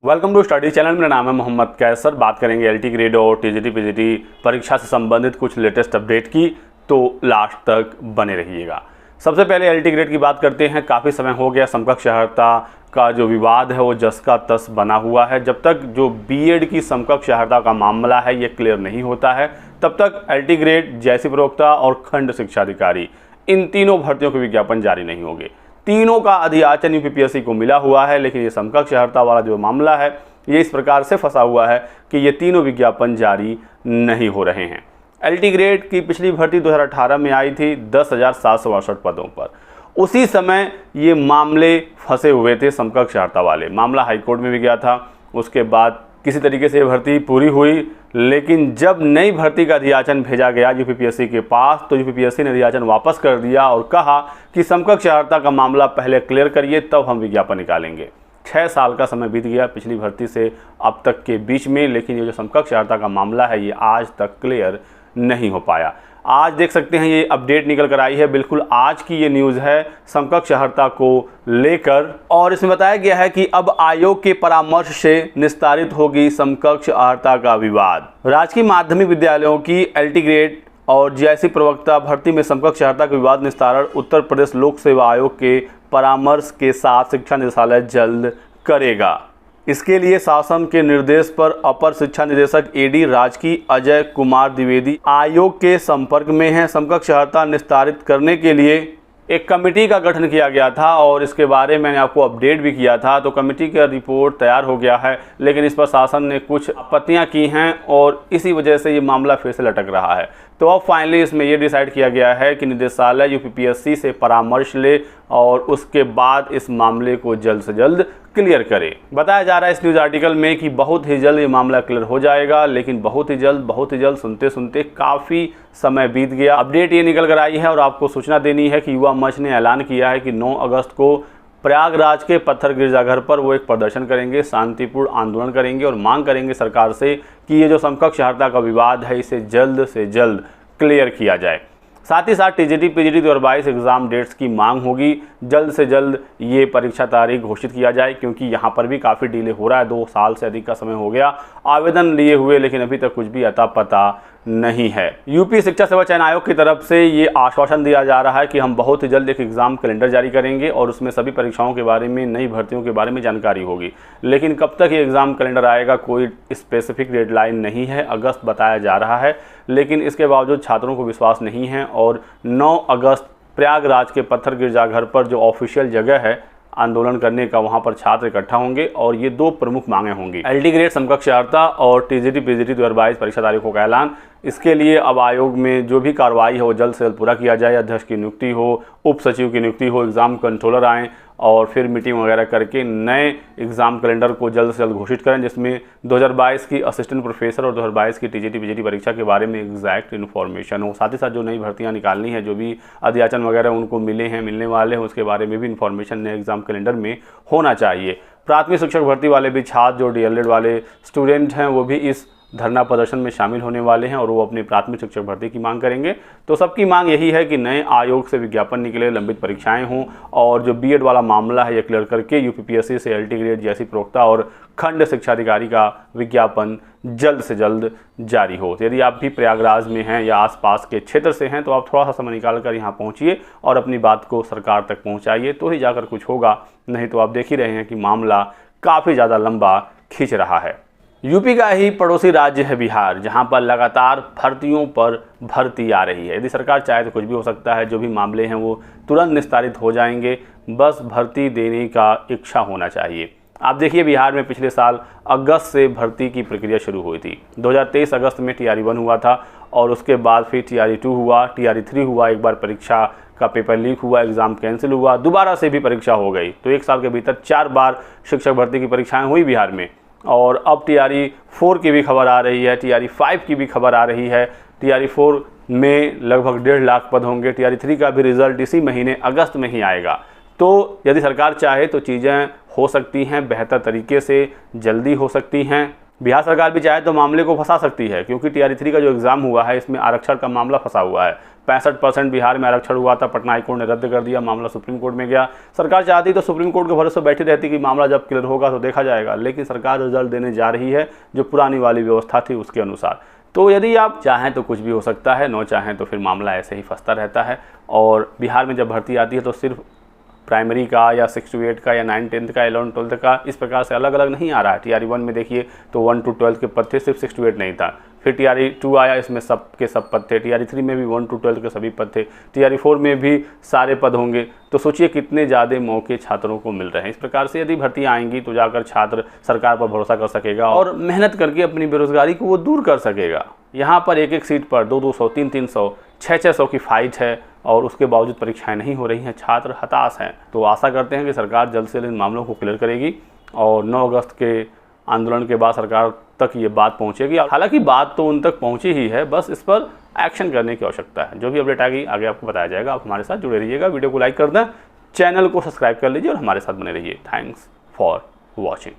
Welcome to study channel. मेरा नाम है मोहम्मद कैसर। बात करेंगे एलटी ग्रेड और टीजीटी पीजीटी परीक्षा से संबंधित कुछ लेटेस्ट अपडेट की, तो लास्ट तक बने रहिएगा। सबसे पहले एलटी ग्रेड की बात करते हैं। काफ़ी समय हो गया समकक्ष अर्हता का जो विवाद है वो जस का तस बना हुआ है। जब तक जो बीएड की समकक्ष अर्हता का मामला है ये क्लियर नहीं होता है तब तक एलटी ग्रेड, जैसी प्रवक्ता और खंड शिक्षा अधिकारी, इन तीनों भर्तियों के विज्ञापन जारी नहीं होंगे। तीनों का अधियाचन यूपीपीएससी को मिला हुआ है, लेकिन ये समकक्ष अर्हता वाला जो मामला है ये इस प्रकार से फंसा हुआ है कि ये तीनों विज्ञापन जारी नहीं हो रहे हैं। एलटी ग्रेड की पिछली भर्ती 2018 में आई थी 10,768 पदों पर। उसी समय ये मामले फंसे हुए थे समकक्ष अर्हता वाले। मामला हाईकोर्ट में भी गया था। उसके बाद किसी तरीके से ये भर्ती पूरी हुई, लेकिन जब नई भर्ती का अधियाचन भेजा गया यूपीपीएससी के पास तो यूपीपीएससी ने अधियाचन वापस कर दिया और कहा कि समकक्ष अर्हता का मामला पहले क्लियर करिए तब हम विज्ञापन निकालेंगे। 6 साल का समय बीत गया पिछली भर्ती से अब तक के बीच में, लेकिन ये जो समकक्ष अर्हता का मामला है ये आज तक क्लियर नहीं हो पाया। आज देख सकते हैं ये अपडेट निकल कर आई है, बिल्कुल आज की ये न्यूज़ है समकक्ष अर्हता को लेकर, और इसमें बताया गया है कि अब आयोग के परामर्श से निस्तारित होगी समकक्ष अर्हता का विवाद। राजकीय माध्यमिक विद्यालयों की एलटी ग्रेड और जीआईसी प्रवक्ता भर्ती में समकक्ष अर्हता का विवाद निस्तारण उत्तर प्रदेश लोक सेवा आयोग के परामर्श के साथ शिक्षा निदेशालय जल्द करेगा। इसके लिए शासन के निर्देश पर अपर शिक्षा निदेशक एडी राजकीय अजय कुमार द्विवेदी आयोग के संपर्क में हैं। समकक्ष अर्हता निस्तारित करने के लिए एक कमेटी का गठन किया गया था और इसके बारे में मैंने आपको अपडेट भी किया था। तो कमेटी का रिपोर्ट तैयार हो गया है, लेकिन इस पर शासन ने कुछ आपत्तियां की हैं और इसी वजह से ये मामला फिर से लटक रहा है। तो अब फाइनली इसमें ये डिसाइड किया गया है कि निदेशालय यूपीपीएससी से परामर्श ले और उसके बाद इस मामले को जल्द से जल्द क्लियर करे। बताया जा रहा है इस न्यूज़ आर्टिकल में कि बहुत ही जल्द ये मामला क्लियर हो जाएगा, लेकिन बहुत ही जल्द सुनते सुनते काफ़ी समय बीत गया। अपडेट ये निकल कर आई है और आपको सूचना देनी है कि युवा मंच ने ऐलान किया है कि 9 अगस्त को प्रयागराज के पत्थर गिरजाघर पर वो एक प्रदर्शन करेंगे, शांतिपूर्ण आंदोलन करेंगे और मांग करेंगे सरकार से कि ये जो समकक्ष अर्हता का विवाद है इसे जल्द से जल्द क्लियर किया जाए। साथ ही साथ टीजीटी पीजीटी 2022 एग्ज़ाम डेट्स की मांग होगी। जल्द से जल्द ये परीक्षा तारीख घोषित किया जाए, क्योंकि यहाँ पर भी काफ़ी डिले हो रहा है। 2 साल से अधिक का समय हो गया आवेदन लिए हुए, लेकिन अभी तक कुछ भी अता पता नहीं है। यूपी शिक्षा सेवा चयन आयोग की तरफ से ये आश्वासन दिया जा रहा है कि हम बहुत ही जल्द एक एग्ज़ाम कैलेंडर जारी करेंगे और उसमें सभी परीक्षाओं के बारे में, नई भर्तियों के बारे में जानकारी होगी। लेकिन कब तक ये एग्ज़ाम कैलेंडर आएगा कोई स्पेसिफिक डेडलाइन नहीं है। अगस्त बताया जा रहा है, लेकिन इसके बावजूद छात्रों को विश्वास नहीं है और 9 अगस्त प्रयागराज के पत्थर गिरजाघर पर जो ऑफिशियल जगह है आंदोलन करने का, वहां पर छात्र इकट्ठा होंगे और ये 2 प्रमुख मांगे होंगी। एलटी ग्रेड समकक्ष अर्हता और टीजीटी पीजीटी 2022 परीक्षा तारीखों का ऐलान। इसके लिए अब आयोग में जो भी कार्रवाई है वो जल्द से जल्द पूरा किया जाए। अध्यक्ष की नियुक्ति हो, उप सचिव की नियुक्ति हो, एग्ज़ाम कंट्रोलर आएँ और फिर मीटिंग वगैरह करके नए एग्ज़ाम कैलेंडर को जल्द से जल्द घोषित करें, जिसमें 2022 की असिस्टेंट प्रोफेसर और 2022 की टीजीटी पीजीटी परीक्षा के बारे में एग्जैक्ट इन्फॉर्मेशन हो। साथ ही साथ जो नई भर्तियां निकालनी है, जो भी अधियाचन वगैरह उनको मिलने वाले हैं, उसके बारे में भी इन्फॉर्मेशन नए एग्ज़ाम कैलेंडर में होना चाहिए। प्राथमिक शिक्षक भर्ती वाले भी छात्र, जो डीएलएड वाले स्टूडेंट हैं, वो भी इस धरना प्रदर्शन में शामिल होने वाले हैं और वो अपनी प्राथमिक शिक्षक भर्ती की मांग करेंगे। तो सबकी मांग यही है कि नए आयोग से विज्ञापन निकले, लंबित परीक्षाएं हों और जो बीएड वाला मामला है ये क्लियर करके यूपीपीएससी से एलटी ग्रेड जैसी प्रवक्ता और खंड शिक्षा अधिकारी का विज्ञापन जल्द से जल्द जारी हो। यदि आप भी प्रयागराज में हैं या आसपास के क्षेत्र से हैं तो आप थोड़ा सा समय निकाल कर यहाँ पहुँचिए और अपनी बात को सरकार तक पहुँचाइए, तो ही जाकर कुछ होगा। नहीं तो आप देख ही रहे हैं कि मामला काफ़ी ज़्यादा लंबा खींच रहा है। यूपी का ही पड़ोसी राज्य है बिहार, जहां पर लगातार भर्तियों पर भर्ती आ रही है। यदि सरकार चाहे तो कुछ भी हो सकता है। जो भी मामले हैं वो तुरंत निस्तारित हो जाएंगे, बस भर्ती देने का इच्छा होना चाहिए। आप देखिए बिहार में पिछले साल अगस्त से भर्ती की प्रक्रिया शुरू हुई थी। 2023 अगस्त में TRE 1 हुआ था और उसके बाद फिर TRE 2 हुआ, TRE 3 हुआ। एक बार परीक्षा का पेपर लीक हुआ, एग्ज़ाम कैंसिल हुआ, दोबारा से भी परीक्षा हो गई। तो 1 साल के भीतर 4 बार शिक्षक भर्ती की परीक्षाएँ हुई बिहार में। और अब TRE 4 की भी खबर आ रही है, TRE 5 की भी खबर आ रही है। TRE 4 में लगभग 1.5 लाख पद होंगे। TRE 3 का भी रिजल्ट इसी महीने अगस्त में ही आएगा। तो यदि सरकार चाहे तो चीज़ें हो सकती हैं बेहतर तरीके से, जल्दी हो सकती हैं। बिहार सरकार भी चाहे तो मामले को फंसा सकती है, क्योंकि TRE 3 का जो एग्ज़ाम हुआ है इसमें आरक्षण का मामला फंसा हुआ है। 65% बिहार में आरक्षण हुआ था, पटना हाईकोर्ट ने रद्द कर दिया, मामला सुप्रीम कोर्ट में गया। सरकार चाहती तो सुप्रीम कोर्ट के भरोसे बैठी रहती कि मामला जब क्लियर होगा तो देखा जाएगा, लेकिन सरकार रिजल्ट देने जा रही है जो पुरानी वाली व्यवस्था थी उसके अनुसार। तो यदि आप चाहें तो कुछ भी हो सकता है, नो चाहें तो फिर मामला ऐसे ही फंसता रहता है। और बिहार में जब भर्ती आती है तो सिर्फ प्राइमरी का या 6 to 8 का या 9 10th का 11 12th का इस प्रकार से अलग अलग नहीं आ रहा है। TRE 1 में देखिए तो 1 to 12 के पद थे, सिर्फ 6 to 8 नहीं था। फिर TRE 2 आया, इसमें सब के सब पद थे। TRE 3 में भी 1 to 12 के सभी पद थे। TRE 4 में भी सारे पद होंगे। तो सोचिए कितने ज़्यादा मौके छात्रों को मिल रहे हैं। इस प्रकार से यदि भर्तियाँ आएंगी तो जाकर छात्र सरकार पर भरोसा कर सकेगा और मेहनत करके अपनी बेरोजगारी को वो दूर कर सकेगा। यहाँ पर एक एक सीट पर 200, 300, 600 की फाइट है और उसके बावजूद परीक्षाएं नहीं हो रही हैं, छात्र हताश हैं। तो आशा करते हैं कि सरकार जल्द से जल्द इन मामलों को क्लियर करेगी और 9 अगस्त के आंदोलन के बाद सरकार तक ये बात पहुंचेगी। हालांकि बात तो उन तक पहुंची ही है, बस इस पर एक्शन करने की आवश्यकता है। जो भी अपडेट आएगी आगे आपको बताया जाएगा। आप हमारे साथ जुड़े रहिएगा, वीडियो को लाइक कर दें, चैनल को सब्सक्राइब कर लीजिए और हमारे साथ बने रहिए। Thanks for watching.